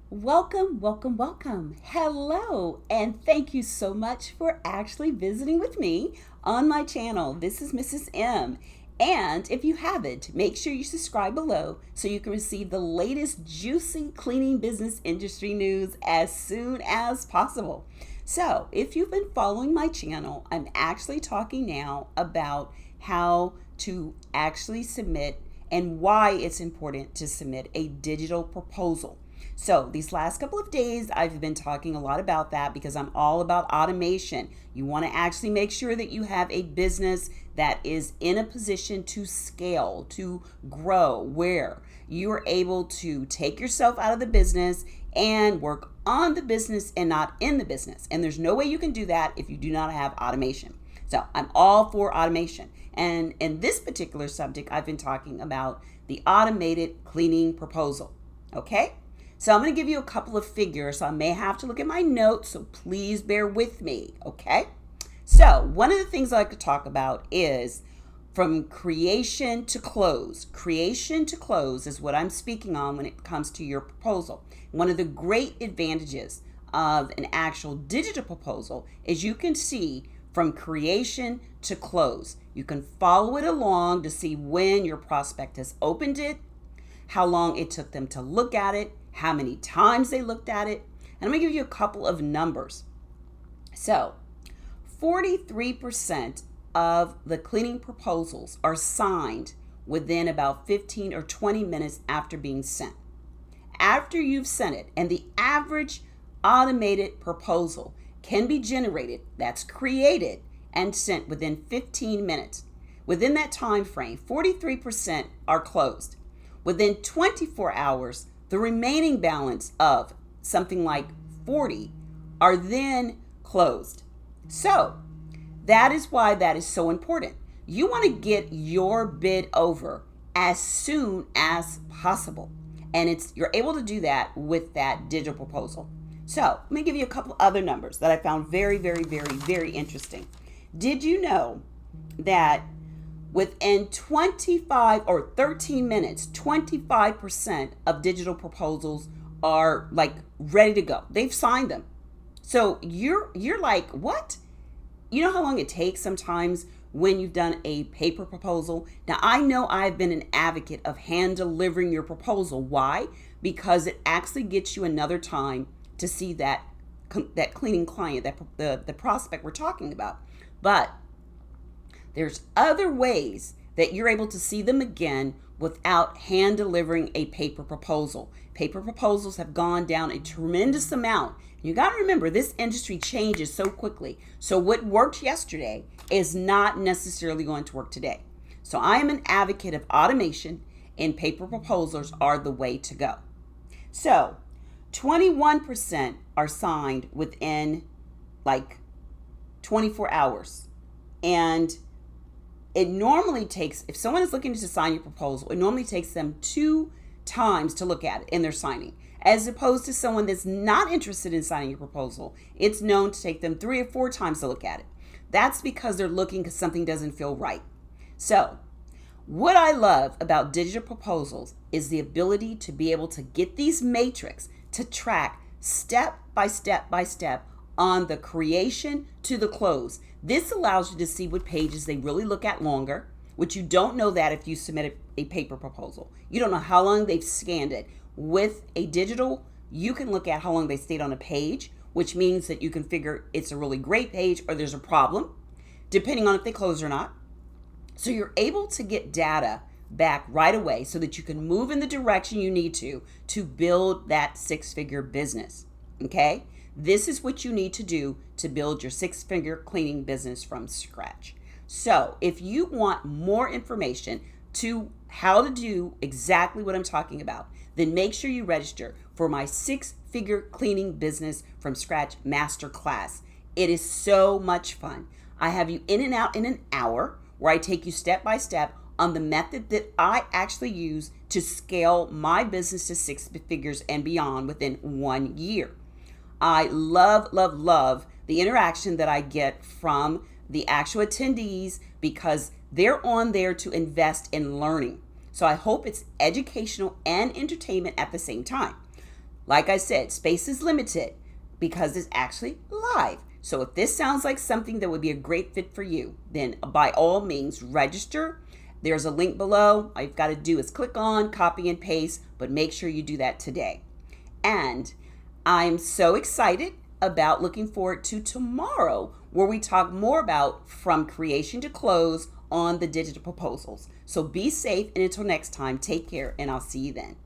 Welcome, welcome, welcome. Hello, and thank you so much for actually visiting with me on my channel. This is Mrs. M. And if you haven't, make sure you subscribe below so you can receive the latest juicy cleaning business industry news as soon as possible. So, if you've been following my channel, I'm actually talking now about how to actually submit and why it's important to submit a digital proposal. So these last couple of days, I've been talking a lot about that because I'm all about automation. You want to actually make sure that you have a business that is in a position to scale, to grow, where you're able to take yourself out of the business and work on the business and not in the business. And there's no way you can do that if you do not have automation. So I'm all for automation. And in this particular subject, I've been talking about the automated cleaning proposal. Okay? So I'm going to give you a couple of figures. So I may have to look at my notes, so please bear with me, okay? So one of the things I like to talk about is from creation to close. Creation to close is what I'm speaking on when it comes to your proposal. One of the great advantages of an actual digital proposal is you can see from creation to close. You can follow it along to see when your prospect has opened it, how long it took them to look at it, how many times they looked at it. And I'm going to give you a couple of numbers. So 43% of the cleaning proposals are signed within about 15 or 20 minutes after being sent. After you've sent it, and the average automated proposal can be generated, that's created and sent within 15 minutes. Within that time frame, 43% are closed. Within 24 hours, the remaining balance of something like 40 are then closed. So that is why that is so important. You want to get your bid over as soon as possible. And you're able to do that with that digital proposal. So let me give you a couple other numbers that I found very, very, very, very interesting. Did you know that within 25 or 13 minutes, 25% of digital proposals are like ready to go. They've signed them. So you're like, what? You know how long it takes sometimes when you've done a paper proposal? Now, I know I've been an advocate of hand delivering your proposal. Why? Because it actually gets you another time to see that cleaning client, the prospect we're talking about. But there's other ways that you're able to see them again without hand delivering a paper proposal. Paper proposals have gone down a tremendous amount. You got to remember, this industry changes so quickly. So what worked yesterday is not necessarily going to work today. So I am an advocate of automation, and paper proposals are the way to go. So 21% are signed within like 24 hours. And it normally takes, if someone is looking to sign your proposal, it normally takes them 2 times to look at it in their signing. As opposed to someone that's not interested in signing your proposal, it's known to take them 3 or 4 times to look at it. That's because they're looking because something doesn't feel right. So what I love about digital proposals is the ability to be able to get these matrix to track step by step by step on the creation to the close. This allows you to see what pages they really look at longer, which you don't know that if you submit a paper proposal. You don't know how long they've scanned it. With a digital, you can look at how long they stayed on a page, which means that you can figure it's a really great page or there's a problem, depending on if they close or not. So you're able to get data back right away so that you can move in the direction you need to build that 6-figure business, okay? This is what you need to do to build your 6-figure cleaning business from scratch. So if you want more information to how to do exactly what I'm talking about, then make sure you register for my 6-figure cleaning business from scratch masterclass. It is so much fun. I have you in and out in an hour where I take you step by step on the method that I actually use to scale my business to 6 figures and beyond within 1 year. I love, love, love the interaction that I get from the actual attendees because they're on there to invest in learning. So I hope it's educational and entertainment at the same time. Like I said, space is limited because it's actually live. So if this sounds like something that would be a great fit for you, then by all means register. There's a link below. All you've got to do is click on, copy and paste, but make sure you do that today. And I'm so excited about looking forward to tomorrow, where we talk more about from creation to close on the digital proposals. So be safe, and until next time, take care, and I'll see you then.